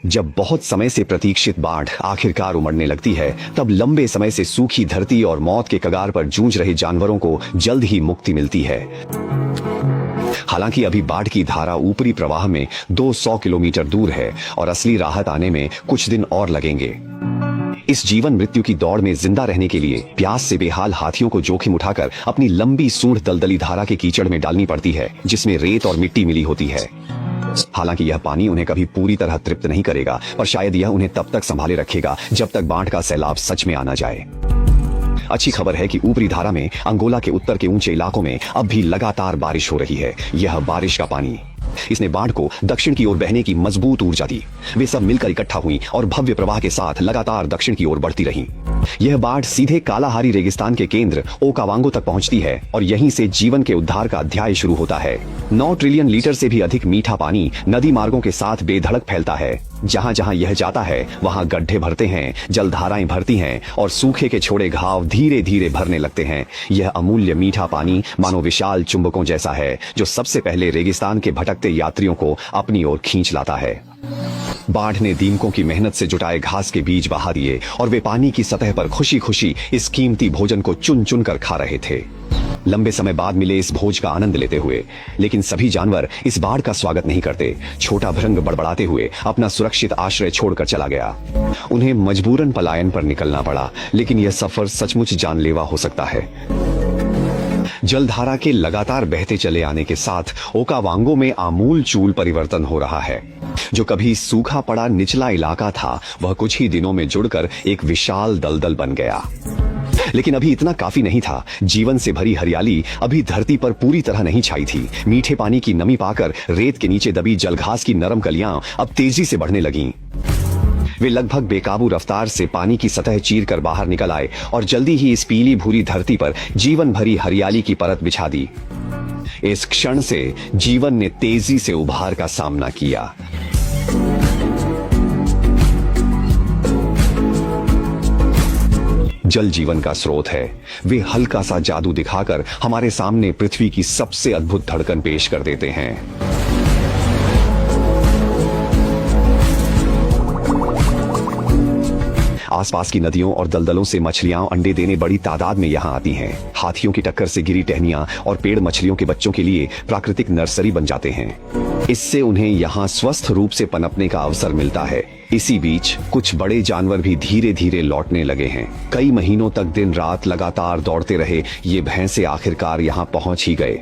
जब बहुत समय से प्रतीक्षित बाढ़ आखिरकार उमड़ने लगती है, तब लंबे समय से सूखी धरती और मौत के कगार पर जूझ रहे जानवरों को जल्द ही मुक्ति मिलती है। हालांकि अभी बाढ़ की धारा ऊपरी प्रवाह में 200 किलोमीटर दूर है और असली राहत आने में कुछ दिन और लगेंगे। इस जीवन मृत्यु की दौड़ में जिंदा रहने के लिए प्यास से बेहाल हाथियों को जोखिम उठाकर अपनी लंबी सूंड दलदली धारा के कीचड़ में डालनी पड़ती है, जिसमें रेत और मिट्टी मिली होती है। हालांकि यह पानी उन्हें कभी पूरी तरह तृप्त नहीं करेगा, पर शायद यह उन्हें तब तक संभाले रखेगा जब तक बाढ़ का सैलाब सच में आना जाए। अच्छी खबर है कि ऊपरी धारा में अंगोला के उत्तर के ऊंचे इलाकों में अब भी लगातार बारिश हो रही है। यह बारिश का पानी इसने बाढ़ को दक्षिण की ओर बहने की मजबूत ऊर्जा दी। वे सब मिलकर इकट्ठा हुई और भव्य प्रवाह के साथ लगातार दक्षिण की ओर बढ़ती रहीं। यह बाढ़ सीधे कालाहारी रेगिस्तान के केंद्र ओकावांगो तक पहुंचती है और यहीं से जीवन के उद्धार का अध्याय शुरू होता है। 9 ट्रिलियन लीटर से भी अधिक मीठा पानी नदी मार्गों के साथ बेधड़क फैलता है। जहां जहां यह जाता है वहां गड्ढे भरते हैं, जलधाराएं भरती हैं और सूखे के छोड़े घाव धीरे धीरे भरने लगते हैं। यह अमूल्य मीठा पानी मानो विशाल चुंबकों जैसा है, जो सबसे पहले रेगिस्तान के भटकते यात्रियों को अपनी ओर खींच लाता है। बाढ़ ने दीमकों की मेहनत से जुटाए घास के बीज बहा दिए और वे पानी की सतह पर खुशी खुशी इस कीमती भोजन को चुन चुन कर खा रहे थे, लंबे समय बाद मिले इस भोज का आनंद लेते हुए। लेकिन सभी जानवर इस बाढ़ का स्वागत नहीं करते। छोटा भृंग बड़बड़ाते हुए अपना सुरक्षित आश्रय छोड़कर चला गया। उन्हें मजबूरन पलायन पर निकलना पड़ा, लेकिन यह सफर सचमुच जानलेवा हो सकता है। जलधारा के लगातार बहते चले आने के साथ ओकावांगो में आमूल चूल परिवर्तन हो रहा है। जो कभी सूखा पड़ा निचला इलाका था, वह कुछ ही दिनों में जुड़कर एक विशाल दलदल बन गया। लेकिन अभी इतना काफी नहीं था। जीवन से भरी हरियाली अभी धरती पर पूरी तरह नहीं छाई थी। मीठे पानी की नमी पाकर रेत के नीचे दबी जलघास की नरम कलियां अब तेजी से बढ़ने लगीं। वे लगभग बेकाबू रफ्तार से पानी की सतह चीर कर बाहर निकल आए और जल्दी ही इस पीली भूरी धरती पर जीवन भरी हरियाली की परत बिछा दी। इस क्षण से जीवन ने तेजी से उभार का सामना किया। जल जीवन का स्रोत है। वे हल्का सा जादू दिखाकर हमारे सामने पृथ्वी की सबसे अद्भुत धड़कन पेश कर देते हैं। आसपास की नदियों और दलदलों से मछलियां अंडे देने बड़ी तादाद में यहां आती हैं। हाथियों की टक्कर से गिरी टहनियां और पेड़ मछलियों के बच्चों के लिए प्राकृतिक नर्सरी बन जाते हैं। इससे उन्हें यहाँ स्वस्थ रूप से पनपने का अवसर मिलता है। इसी बीच कुछ बड़े जानवर भी धीरे धीरे लौटने लगे हैं। कई महीनों तक दिन रात लगातार दौड़ते रहे ये भैंसे आखिरकार यहाँ पहुंच ही गए।